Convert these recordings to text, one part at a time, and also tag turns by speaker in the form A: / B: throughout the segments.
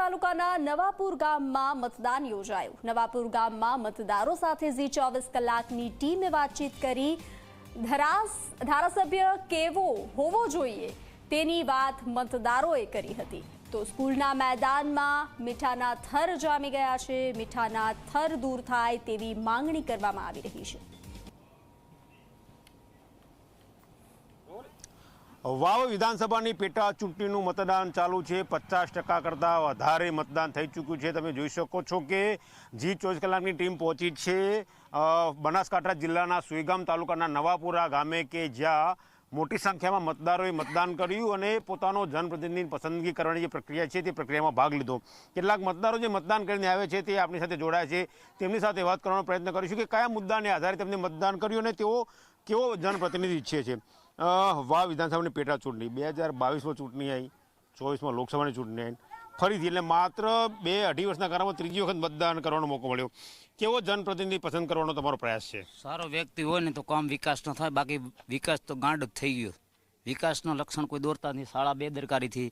A: તાલુકાના નવાપુર ગામમાં મતદાન યોજાયું। નવાપુર ગામમાં મતદારો સાથે ઝી 24 કલાકની ટીમે વાતચીત કરી ધારાસભ્ય કેવો હોવો જોઈએ તેની વાત મતદારોએ કરી હતી। તો સ્કૂલના મેદાનમાં મીઠાના થર જામી ગયા છે। મીઠાના થર દૂર થાય તેવી માંગણી કરવામાં આવી રહી છે।
B: વાવ વિધાનસભાની પેટા ચૂંટણીનું મતદાન ચાલુ છે। 50% કરતાં વધારે મતદાન થઈ ચૂક્યું છે। તમે જોઈ શકો છો કે જી 24 કલાકની ટીમ પહોંચી છે બનાસકાંઠા જિલ્લાના સુઈગામ તાલુકાના નવાપુરા ગામે કે જ્યાં મોટી સંખ્યામાં મતદારોએ મતદાન કર્યું અને પોતાનો જનપ્રતિનિધિની પસંદગી કરવાની જે પ્રક્રિયા છે તે પ્રક્રિયામાં ભાગ લીધો। કેટલાક મતદારો જે મતદાન કરીને આવે છે તે આપણી સાથે જોડાયા છે। તેમની સાથે વાત કરવાનો પ્રયત્ન કરીશું કે કયા મુદ્દાને આધારે તેમને મતદાન કર્યું અને તેઓ કેવો જનપ્રતિનિધિ ઈચ્છે છે। વાવ વિધાનસભાની પેટા ચૂંટણી 2022માં ચૂંટણી આવી, 24માં લોકસભાની ચૂંટણી આવી, ફરીથી એટલે માત્ર 2-2.5 વર્ષના ગાળામાં ત્રીજી વખત મતદાન કરવાનો મોકો મળ્યો। કેવો જનપ્રતિનિધિ પસંદ કરવાનો તમારો પ્રયાસ છે?
C: સારો વ્યક્તિ હોય ને તો કામ વિકાસ ન થાય, બાકી વિકાસ તો ગાંડ જ થઈ ગયો। વિકાસનો લક્ષણ કોઈ દોરતા નથી। શાળા બેદરકારીથી,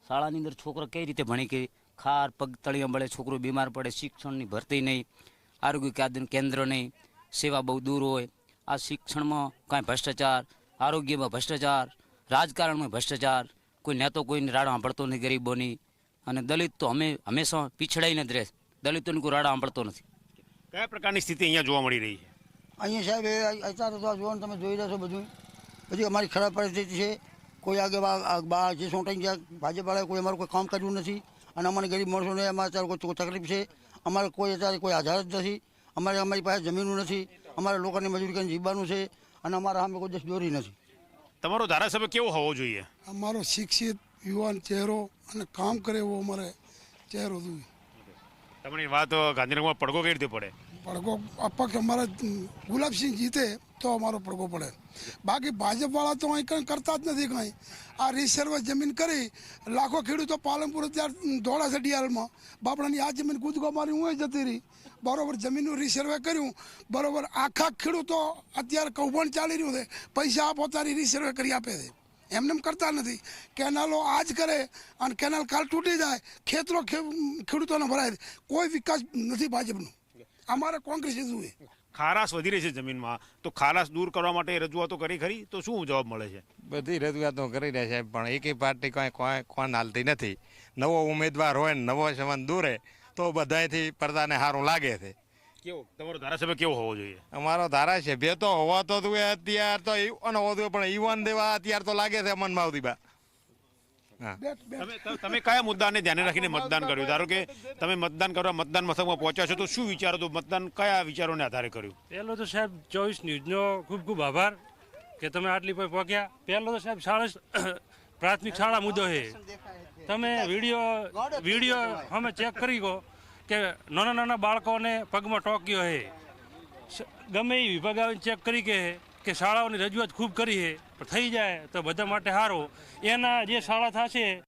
C: શાળાની અંદર છોકરો કઈ રીતે ભણી કે ખાર પગ તળિયા બળે, છોકરો બીમાર પડે, શિક્ષણની ભરતી નહીં, આરોગ્ય કેન્દ્ર નહીં, સેવા બહુ દૂર હોય। આ શિક્ષણમાં કાંઈ ભ્રષ્ટાચાર, આરોગ્યમાં ભ્રષ્ટાચાર, રાજકારણમાં ભ્રષ્ટાચાર, કોઈ નેતો કોઈને રાડા સાંભળતો નથી ગરીબોની, અને દલિત તો હંમેશા પીછડાઈને જ રહે। દલિતોને કોઈ રાડા સાંભળતો નથી।
B: કયા પ્રકારની સ્થિતિ અહીંયા જોવા મળી રહી છે?
D: અહીંયા સાહેબ અત્યારે તો જોવાનું તમે જોઈ રહ્યા છો બધું। પછી અમારી ખરાબ પરિસ્થિતિ છે। કોઈ આગળ જે સોંટાઈ ગયા ભાજપવાળાએ કોઈ અમારું કોઈ કામ કર્યું નથી, અને અમારે ગરીબ માણસોને અમારે અત્યારે કોઈ તકલીફ છે। અમારે કોઈ અત્યારે કોઈ આધાર જ નથી। અમારી પાસે જમીનું નથી। અમારે લોકોને મજૂરી કરીને જીવવાનું છે, અને અમારા સામે કોઈ દોરી નથી।
B: તમારો ધારાસભ્ય કેવો હોવો જોઈએ?
E: અમારો શિક્ષિત યુવાન ચહેરો અને કામ કરે એવો અમારે ચહેરો જોઈએ।
B: તમારી વાત ગાંધીનગરમાં પડઘો કઈ રીતે પડે?
E: પડઘો અપક્ષ અમારા ગુલાબસિંહ જીતે તો અમારો પડઘો પડે। બાકી ભાજપવાળા તો અહીં કંઈ કરતા જ નથી। કંઈ આ રીસર્વે જમીન કરી લાખો ખેડૂતો પાલનપુર અત્યારે દોડા છે ડીઆરમાં। બાપડાની આ જમીન કૂદકો મારી હું જતી રહી, બરોબર જમીનનું રીસર્વે કર્યું, બરોબર આખા ખેડૂતો અત્યારે કૌભાંડ ચાલી રહ્યું છે। પૈસા આપો તારી રીસર્વે કરી આપે છે, એમને કરતા નથી। કેનાલો આજ કરે અને કેનાલ કાલ તૂટી જાય, ખેતરો ખેડૂતોને ભરાય, કોઈ વિકાસ નથી ભાજપનો। અમારે કોંગ્રેસ જોઈએ।
B: ખારાશ વધી રહી છે જમીનમાં, તો ખારાશ દૂર કરવા માટે રજૂઆતો કરી ખરી? તો શું જવાબ મળે છે?
F: બધી રજૂઆતો કરી રહ્યા છે, પણ એકેય પાર્ટી કોણ હાલતી નથી। નવો ઉમેદવાર હોય ને નવો સંબંધ દૂરે તો બધાથી પડદાને સારું લાગે છે।
B: કેવો તમારો ધારાસભ્ય કેવો હોવો જોઈએ?
F: અમારો ધારાસભ્ય તો હોવા તો અત્યારે તો યુવાન હોવો જોઈએ, પણ યુવાન દેવા અત્યારે તો લાગે છે મનમાં આવતી બા।
B: તમે કયા મુદ્દાને ધ્યાને રાખીને મતદાન કર્યું? ધારો કે તમે મતદાન કરવા મતદાન મથકમાં પહોંચ્યા છો, તો શું વિચારો તો મતદાન કયા વિચારોને આધારે કર્યું?
G: પહેલો તો સાહેબ 24 ન્યૂઝનો ખૂબ ખૂબ આભાર કે તમે આટલી પર પહોંચ્યા। પહેલો તો સાહેબ પ્રાથમિક શાળા મુદ્દો છે। તમે વિડીયો અમે ચેક કરી ગો કે નાના બાળકોને પગમાં ટોક્યો છે। ગમે એ વિભાગ આવીને ચેક કરી કે શાળાઓની રજૂઆત ખૂબ કરી છે, પણ થઈ જાય તો બધા માટે સારું। એના જે શાળા થશે।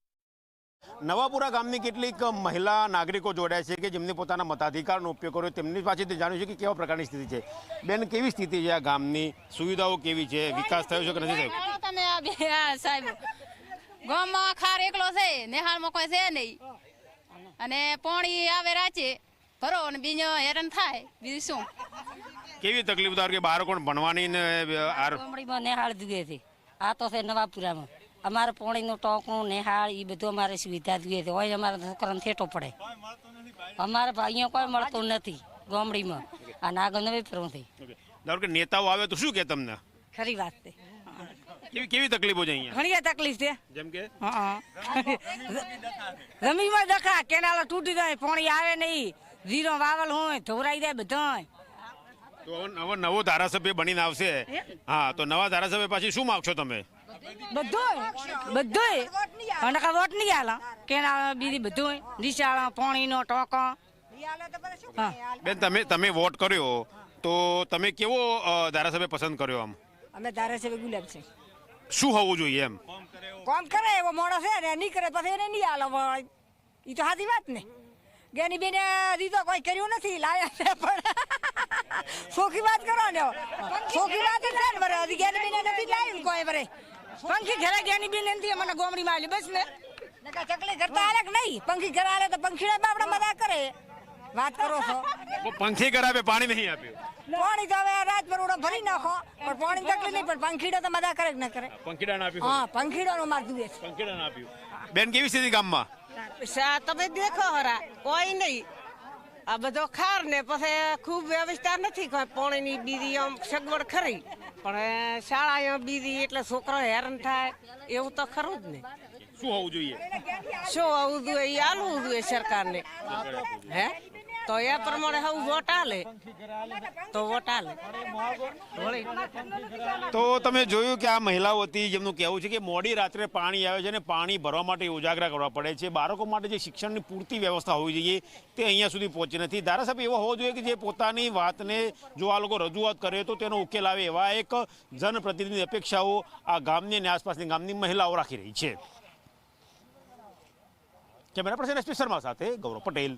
B: નવાપુરા ગામની કેટલીક મહિલા નાગરિકો જોડાય છે કે જેમને પોતાના મતાધિકારનો ઉપયોગ કર્યો। તેમની પાસેથી જાણ્યું છે કે કેવા પ્રકારની સ્થિતિ છે। બેન, કેવી સ્થિતિ છે આ ગામની? સુવિધાઓ કેવી છે? વિકાસ થયો છે કે નથી થયો?
H: તમે સાહેબ ગામમાં ખાર એકલો છે, નેહાળમાં કોઈ છે નહીં, અને પાણી આવે રાચે ભરો અને બીજો હેરાન થાય, બીજું શું?
B: કેવી તકલીફ ધારો કે બાળકો ભણવાની ને
I: ગામડીમાં નેહાળ જોઈએ છે। આ તો છે નવાપુરામાં અમારે પાણીનું ટોકું નેહાળ એ બધું અમારે સુવિધા જોઈએ છે। હોય અમારા છોકરાને થેટો પડે, અમારે અહીંયા કોઈ મળતું નથી ગામડીમાં। અને આગળ નવી ફરવું
B: ધારો કે નેતાઓ આવે તો શું કે તમને?
I: ખરી વાત છે।
B: કેવી તકલીફો છે અહીંયા?
I: ઘણી તકલીફ છે, જેમ કે જમીનમાં દખા, કેનાલ તૂટી જાય, પાણી આવે નહીં, જીરો વાવલ હોય ધોરાઈ જાય બધા।
B: તો હવે નવો ધારાસભ્ય બનીને આવશે, હા, તો નવા ધારાસભ્ય પાછી શું માગશો તમે?
I: બધું અને વોટ નહીં હાલ, કેનાલ બીજી બધું નિશાળા પાણીનો ટોકો।
B: બેન, તમે વોટ કર્યો તો તમે કેવો ધારાસભ્ય પસંદ કર્યો? આમ
I: અમે ધારાસભ્ય ગુલાબ છે।
B: શું હોવું જોઈએ એમ?
I: કોમ કરે એવો માણસ છે ને, નહીં કરે પછી એને નહીં હાલ। એ તો સાચી વાત ને। ગેની બેને દીધો કોઈ કર્યું નથી, લાયા છે પણ સોખી વાત કરો ને, સોખી વાત છે ને બરે। ગેની બેને નથી લાવ્યું કોઈ બરે, પંખી ઘરે ગેની બેન નથી મને ગોમડીમાં આવી બસ ને। ચકલી કરતા આલે કે નહીં? પંખી ઘર આલે તો પંખીડા બાપડા મજા કરે. વાત કરો છો?
B: પંખી કરાવે પાણી નહીં આપ્યું.
I: પાણી તો હવે રાત પર ઉડો ભરી નાખો, પણ પાણી તકલીફ નહીં, પણ પંખીડો તો મજા કરે કે ન કરે?
B: પંખીડાને આપ્યું.
I: હા, પંખીડોનો માર દુએ છે.
B: પંખીડાને આપ્યું. બેન કેવી સ્થિતિ ગામમાં?
J: તમે દેખો હરા કોઈ નહીં, આ બધો ખાર ને પછી ખૂબ વ્યવસ્થા નથી, કોઈ પાણીની બીજી આમ સગવડ ખરી, પણ શાળા બીજી એટલે છોકરો હેરાન થાય એવું તો ખરું જ ને.
B: શું હોવું જોઈએ?
J: શું આવું જોઈએ? એ આલવું જોઈએ સરકારને. હે તો એ પ્રમાણે હું વોટ આલે તો વોટ આલે.
B: તો તમે જોયું કે આ મહિલાઓ હતી જેમનું કહેવું છે કે મોડી રાત્રે પાણી આવે છે અને પાણી ભરવા માટે ઉજાગરા કરવા પડે છે. બાળકો માટે જે શિક્ષણની પૂરતી વ્યવસ્થા હોવી જોઈએ તે અહીંયા સુધી પહોંચી નથી. ધારાસભ્ય એવો હોવો જોઈએ કે જે પોતાની વાતને જો આ લોકો રજૂઆત કરે તો તેનો ઉકેલ આવે, એવા એક જનપ્રતિનિધિની અપેક્ષાઓ આ ગામની અને આસપાસની ગામની મહિલાઓ રાખી રહી છે. કેમેરા પર્સન SP શર્મા સાથે ગૌરવ પટેલ.